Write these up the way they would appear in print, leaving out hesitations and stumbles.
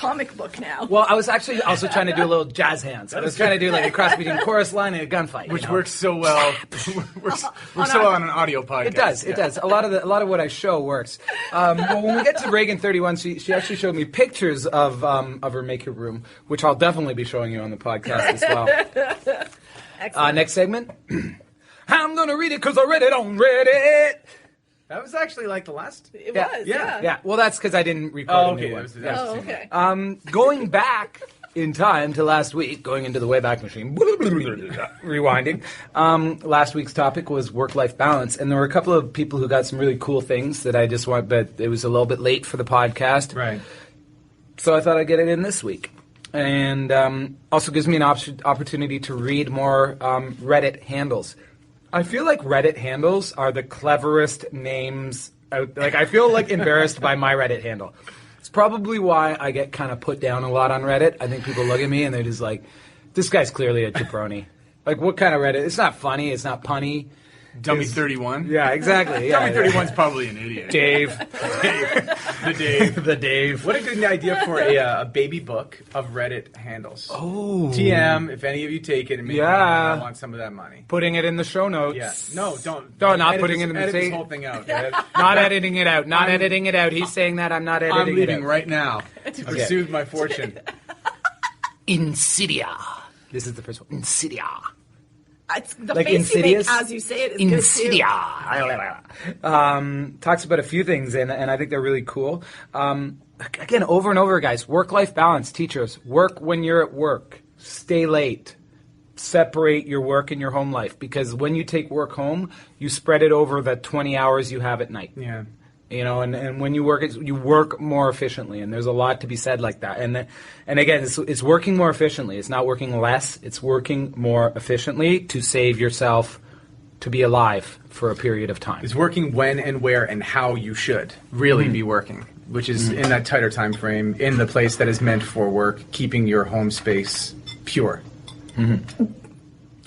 comic book now. Well, I was actually also trying to do a little jazz hands. I was trying to do like a cross between chorus line and a gunfight. Which works so well. works so well on an audio podcast. It does. A lot of what I show works. Well, when we get to Reagan 31, she actually showed me pictures of her makeup room, which I'll definitely be showing you on the podcast as well. Excellent. Next segment. I'm going to read it because I read it on Reddit. That was actually like the last. It was, yeah. Yeah, well, that's because I didn't record a new one. Okay. Going back in time to last week, going into the Wayback Machine, rewinding, last week's topic was work-life balance, and there were a couple of people who got some really cool things that I just want, but it was a little bit late for the podcast. Right. So I thought I'd get it in this week. And also gives me an opportunity to read more Reddit handles. I feel like Reddit handles are the cleverest names out. Like, I feel like embarrassed by my Reddit handle. It's probably why I get kind of put down a lot on Reddit. I think people look at me and they're just like, this guy's clearly a jabroni. Like, what kind of Reddit? It's not funny. It's not punny. Dummy 31? Yeah, exactly. Yeah, Dummy 31's probably an idiot. Dave. The Dave. What a good idea for a baby book of Reddit handles. Oh. TM, if any of you take it and make I want some of that money. Putting it in the show notes. Yeah. No, don't. No, not edit putting this, it in the edit this thing. whole thing out. Not editing it out. Not editing it out. He's saying that. I'm not editing it out. I'm leaving right now to pursue my fortune. Insidia. This is the first one. Insidia. It's the Like face Insidious? you make as you say it is Insidia. good too. Talks about a few things, and I think they're really cool. Again, over and over, guys, work-life balance. Teachers, work when you're at work. Stay late. Separate your work and your home life, because when you take work home, you spread it over the 20 hours you have at night. Yeah. You know, and when you work more efficiently, and there's a lot to be said like that. And again, it's working more efficiently. It's not working less. It's working more efficiently to save yourself to be alive for a period of time. It's working when and where and how you should really be working, which is in that tighter time frame, in the place that is meant for work, keeping your home space pure.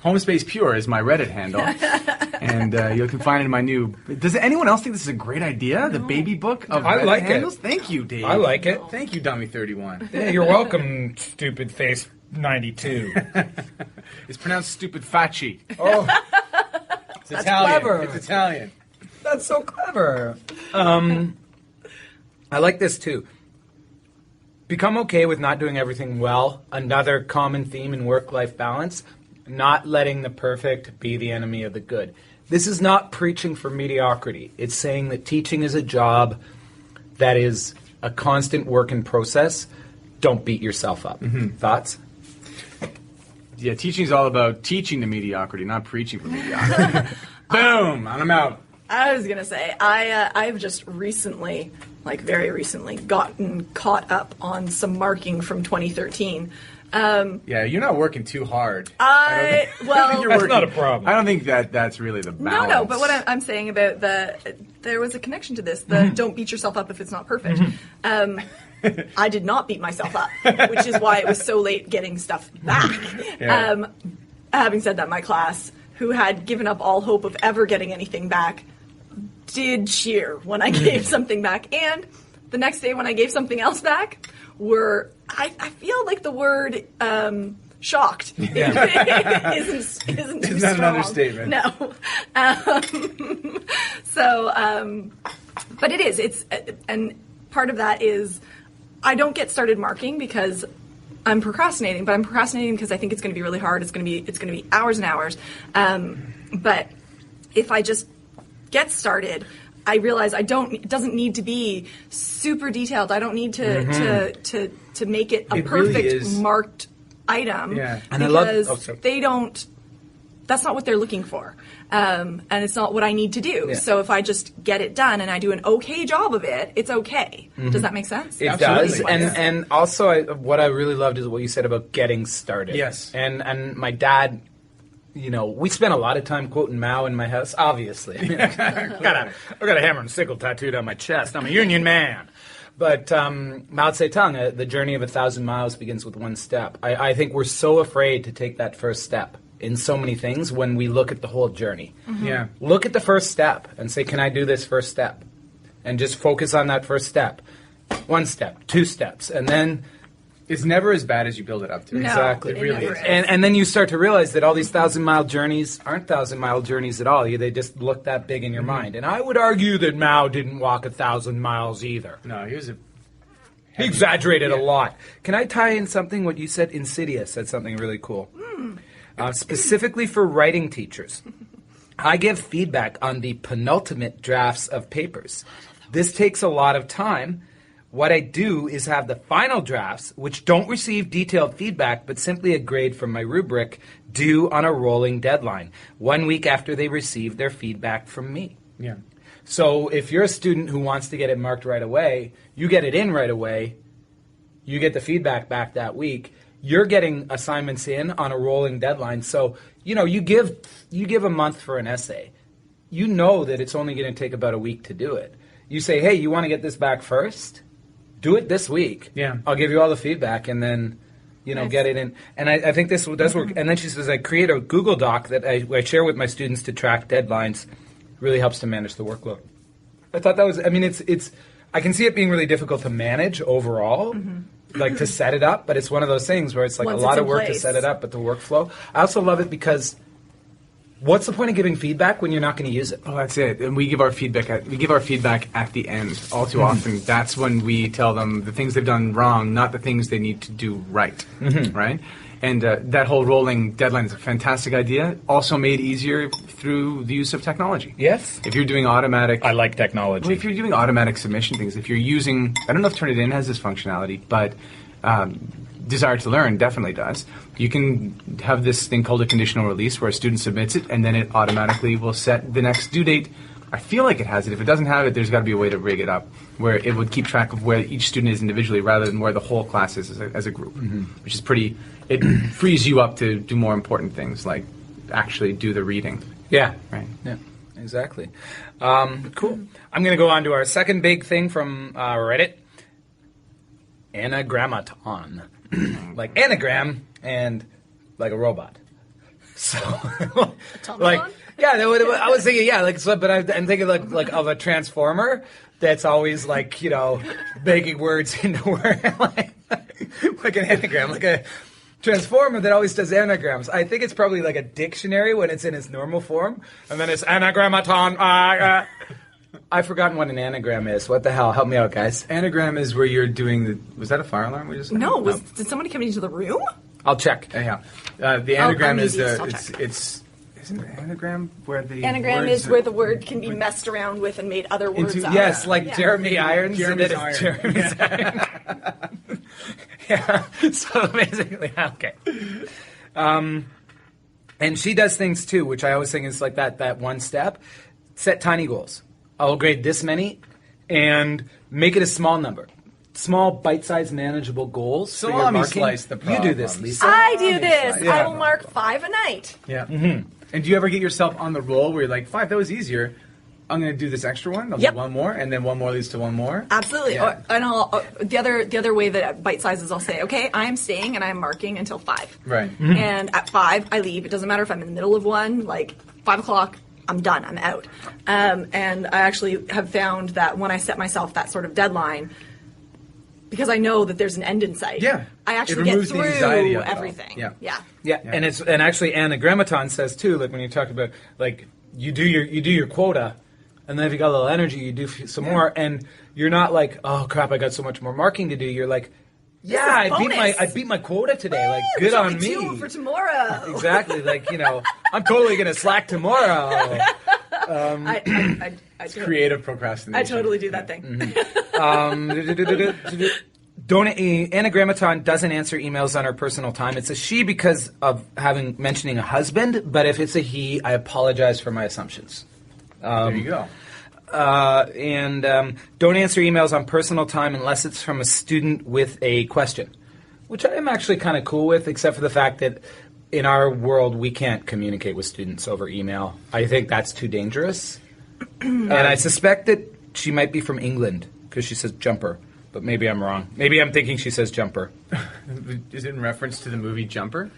Home Space Pure is my Reddit handle, and you can find it in my new... Does anyone else think this is a great idea? The baby book of I Reddit like it. handles? Thank you, Dave. I like it. Thank you, Dummy 31. Yeah, you're welcome, stupid face 92. It's pronounced stupid facci. Oh, It's Italian. clever. It's Italian. that's so clever. I like this too. Become okay with not doing everything well. Another common theme in work-life balance. Not letting the perfect be the enemy of the good. This is not preaching for mediocrity. It's saying that teaching is a job that is a constant work in process. Don't beat yourself up. Thoughts? Yeah, teaching is all about teaching the mediocrity, not preaching for mediocrity. Boom! And I'm out. I was going to say, I've just recently, like very recently, gotten caught up on some marking from 2013. Yeah, you're not working too hard. Well, That's not a problem. I don't think that's really the balance. No, but what I'm saying about there was a connection to this. Don't beat yourself up if it's not perfect. I did not beat myself up, which is why it was so late getting stuff back. Yeah. Having said that, my class, who had given up all hope of ever getting anything back, did cheer when I gave something back. And the next day when I gave something else back, I feel like the word shocked isn't too It's strong. not an understatement. No. But it is. And part of that is I don't get started marking because I'm procrastinating, but I'm procrastinating because I think it's going to be really hard. It's going to be hours and hours. But if I just get started, I realize it doesn't need to be super detailed. I don't need to make it a perfect really marked item. Yeah. And because they don't. That's not what they're looking for, and it's not what I need to do. Yeah. So if I just get it done and I do an okay job of it, it's okay. Does that make sense? It Absolutely. does, and also what I really loved is what you said about getting started. Yes. And my dad, you know, we spent a lot of time quoting Mao in my house, obviously. I mean, I got a hammer and sickle tattooed on my chest. I'm a union man. But Mao Zedong, the journey of 1,000 miles begins with one step. I think we're so afraid to take that first step in so many things when we look at the whole journey. Yeah. Look at the first step and say, can I do this first step? And just focus on that first step. One step, two steps, and then It's never as bad as you build it up to. No, Exactly. it really never is. is. And then you start to realize that all these 1,000-mile journeys aren't 1,000-mile journeys at all. They just look that big in your mind. And I would argue that Mao didn't walk 1,000 miles either. No, he was He exaggerated a lot. Can I tie in something? What you said, Insidious said something really cool. Specifically for writing teachers. I give feedback on the penultimate drafts of papers. This takes a lot of time. What I do is have the final drafts, which don't receive detailed feedback, but simply a grade from my rubric, due on a rolling deadline, 1 week after they receive their feedback from me. Yeah. So if you're a student who wants to get it marked right away, you get it in right away, you get the feedback back that week, you're getting assignments in on a rolling deadline. So, you give a month for an essay. You know that it's only going to take about a week to do it. You say, hey, you want to get this back first? Do it this week. Yeah. I'll give you all the feedback and then, Nice. get it in. And I think this does work. And then she says, I create a Google Doc that I share with my students to track deadlines. Really helps to manage the workload. I thought that was, it's I can see it being really difficult to manage overall, like to set it up, but it's one of those things where it's like Once a lot it's of in work to place. set it up, but the workflow. I also love it because what's the point of giving feedback when you're not going to use it? Oh, that's it. And we give our feedback at the end. All too often, that's when we tell them the things they've done wrong, not the things they need to do right. Right? And that whole rolling deadline is a fantastic idea. Also made easier through the use of technology. Yes. If you're doing automatic, I like technology. well, if you're doing automatic submission things, if you're using, I don't know if Turnitin has this functionality, but Desire to Learn definitely does. You can have this thing called a conditional release where a student submits it, and then it automatically will set the next due date. I feel like it has it. If it doesn't have it, there's got to be a way to rig it up where it would keep track of where each student is individually rather than where the whole class is as a group, which is pretty, it frees you up to do more important things like actually do the reading. Yeah. Right. Yeah, exactly. Cool. I'm going to go on to our second big thing from Reddit. Anagrammaton. Like anagram and like a robot. So, Automaton? yeah, I was thinking, but I'm thinking like of a transformer that's always like, making words into words, like an anagram, like a transformer that always does anagrams. I think it's probably like a dictionary when it's in its normal form, and then it's anagrammaton. I've forgotten what an anagram is. What the hell? Help me out, guys. Anagram is where you're doing was that a fire alarm we just had? No, did somebody come into the room? I'll check. Yeah. The anagram is easy, I'll check. isn't it anagram where the Anagram words is where the word can be messed around with and made other words out. Yes, like Yeah. Jeremy Irons. Jeremy's did it. iron. Jeremy's iron. Yeah. So basically, okay. And she does things too, which I always think is like that one step. Set tiny goals. I'll grade this many, and make it a small number. Small, bite-sized, manageable goals for your Salami marking. slice the You do this, problem. Lisa. I do this. Yeah. I will mark 5 a night. Yeah. And do you ever get yourself on the roll where you're like, 5, that was easier. I'm going to do this extra one. I'll Yep. do one more, and then one more leads to one more. Absolutely. Yeah. The other way that bite sizes, I'll say, okay, I'm staying and I'm marking until 5. Right. And at 5, I leave. It doesn't matter if I'm in the middle of one, like 5 o'clock, I'm done. I'm out. And I actually have found that when I set myself that sort of deadline, because I know that there's an end in sight, Yeah. I actually It get removes the anxiety through of it all. everything. Yeah. Yeah. Yeah, and actually Anagrammaton says too, like when you talk about like you do your quota, and then if you got a little energy, you do some more, and you're not like, oh crap, I got so much more marking to do. You're like, yeah, This is a bonus. I beat my quota today. Like Woo, good there's on only me. 2 for tomorrow. Exactly, like I'm totally gonna slack tomorrow. It's creative procrastination. I totally do that thing. Anagrammaton doesn't answer emails on her personal time. It's a she because of mentioning a husband, but if it's a he, I apologize for my assumptions. There you go. And don't answer emails on personal time unless it's from a student with a question, which I am actually kind of cool with, except for the fact that in our world we can't communicate with students over email. I think that's too dangerous. And I suspect that she might be from England because she says jumper, but maybe I'm wrong. Maybe I'm thinking she says jumper. Is it in reference to the movie Jumper?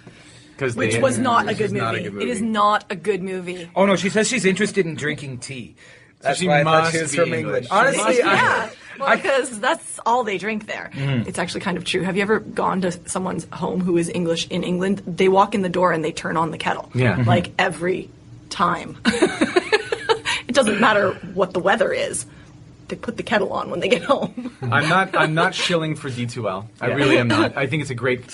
Which was not a good not a movie. good movie. It is not a good movie. Oh no, she says she's interested in drinking tea. That's she why I thought must she was be from English. England. She Honestly, must be. Well, because that's all they drink there. It's actually kind of true. Have you ever gone to someone's home who is English in England? They walk in the door and they turn on the kettle. Yeah. Like every time. It doesn't matter what the weather is. They put the kettle on when they get home. I'm not shilling for D2L. I really am not. I think it's a great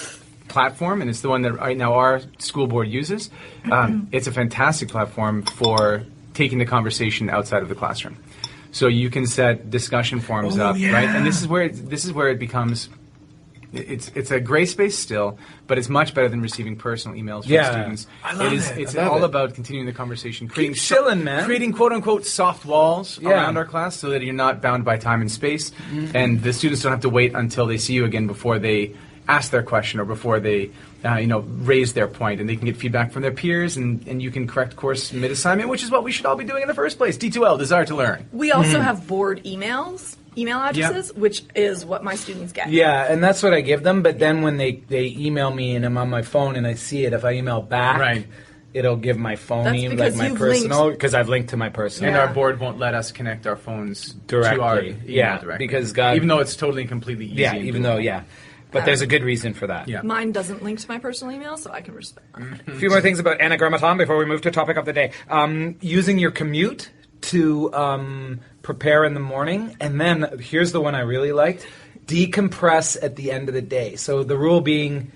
platform, and it's the one that right now our school board uses. It's a fantastic platform for taking the conversation outside of the classroom. So you can set discussion forums up, right? And this is where it becomes. It's a gray space still, but it's much better than receiving personal emails from students. I love it. It's all about continuing the conversation, creating chilling, man. creating quote unquote soft walls around our class, so that you're not bound by time and space, and the students don't have to wait until they see you again before they ask their question or before they raise their point, and they can get feedback from their peers, and you can correct course mid-assignment, which is what we should all be doing in the first place. D2L, desire to learn. We also have board email addresses, which is what my students get. Yeah, and that's what I give them, but then when they email me and I'm on my phone and I see it, if I email back, it'll give my phone That's my personal, because I've linked to my personal. And our board won't let us connect our phones directly. to our email directly. Because even though it's totally and completely easy. Yeah, even though, But there's a good reason for that. Yeah. Mine doesn't link to my personal email, so I can respect. A few more things about anagrammaton before we move to topic of the day. Using your commute to prepare in the morning, and then here's the one I really liked: decompress at the end of the day. So the rule being,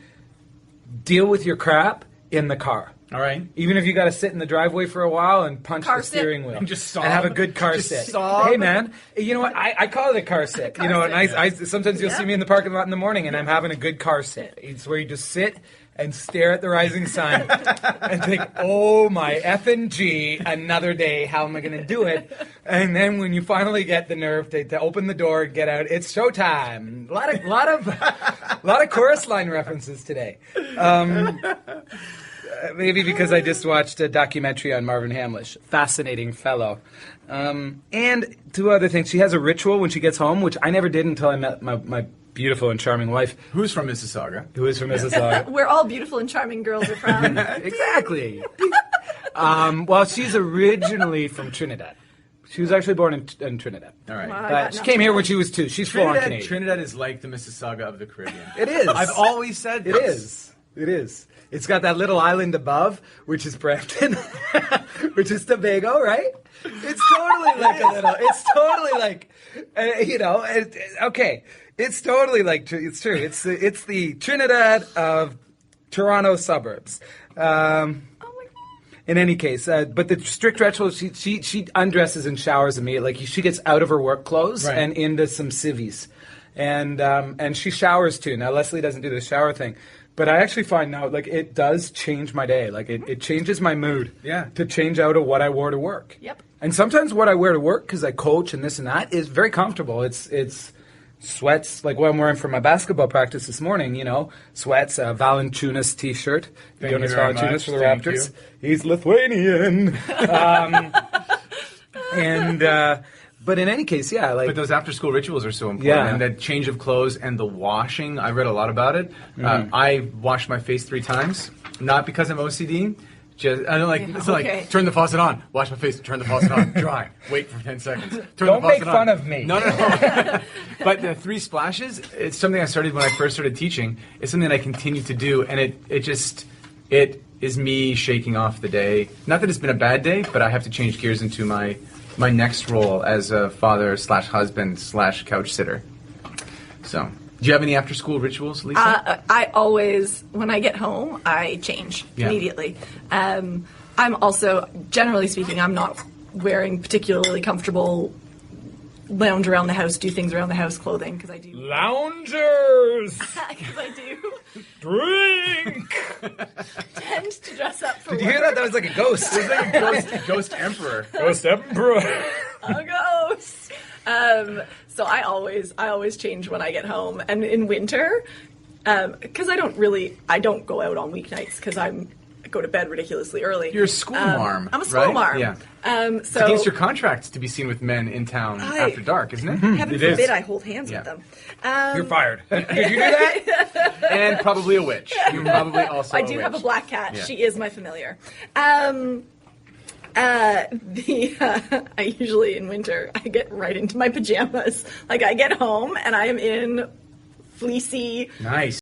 deal with your crap in the car. All right. Even if you got to sit in the driveway for a while and punch the steering wheel, and just sob. and have a good car sit. Hey man, you know what? I call it a car sit. And I sometimes you'll see me in the parking lot in the morning, and I'm having a good car sit. It's where you just sit and stare at the rising sun and think, "Oh my effing G, another day. How am I going to do it?" And then when you finally get the nerve to open the door and get out, it's showtime. A lot of chorus line references today. Maybe because I just watched a documentary on Marvin Hamlish. Fascinating fellow. And two other things. She has a ritual when she gets home, which I never did until I met my beautiful and charming wife. Who's from Mississauga? Who is from Mississauga. Where all beautiful and charming girls are from. Exactly. Well, she's originally from Trinidad. She was actually born in Trinidad. All right. Wow, She came here when she was 2. She's full on Canadian. Trinidad is like the Mississauga of the Caribbean. It is. I've always said this. It is. It is. It's got that little island above, which is Brampton, which is Tobago, right? It's totally like a little. It's totally like, okay. It's totally like. It's true. It's the Trinidad of Toronto suburbs. In any case, but the strict ritual, she undresses and showers immediately. Like she gets out of her work clothes and into some civvies, and she showers too. Now Leslie doesn't do the shower thing. But I actually find now, like, it does change my day. Like, it changes my mood to change out of what I wore to work. Yep. And sometimes what I wear to work, because I coach and this and that, is very comfortable. It's sweats, like what I'm wearing for my basketball practice this morning, sweats, a Valanciunas T-shirt. Jonas Valanciunas for the Raptors. He's Lithuanian. But in any case, But those after-school rituals are so important. Yeah. And that change of clothes and the washing, I read a lot about it. I wash my face 3 times, not because I'm OCD. Like, turn the faucet on, wash my face, turn the faucet on, dry, wait for 10 seconds. Don't make fun of me. No. But the 3 splashes, it's something I started when I first started teaching. It's something that I continue to do, and it is me shaking off the day. Not that it's been a bad day, but I have to change gears into my next role as a father/husband/couch sitter. So, do you have any after-school rituals, Lisa? I always, when I get home, I change immediately. I'm also, generally speaking, I'm not wearing particularly comfortable lounge around the house, do things around the house clothing, because I do. Loungers! Because I do. Drink! Tend to dress up for Did you hear that? That was like a ghost. It was like a ghost emperor. Ghost emperor. A ghost. So I always change when I get home, and in winter, because I don't go out on weeknights because I go to bed ridiculously early. You're a school marm. I'm a school marm. Yeah. So it's against your contract to be seen with men in town after dark, isn't it? Heaven forbid I hold hands with them. You're fired. Did you do that? And probably a witch. You're probably also I do have a black cat. Yeah. She is my familiar. And I usually in winter I get right into my pajamas. Like I get home and I am in fleecy, Nice.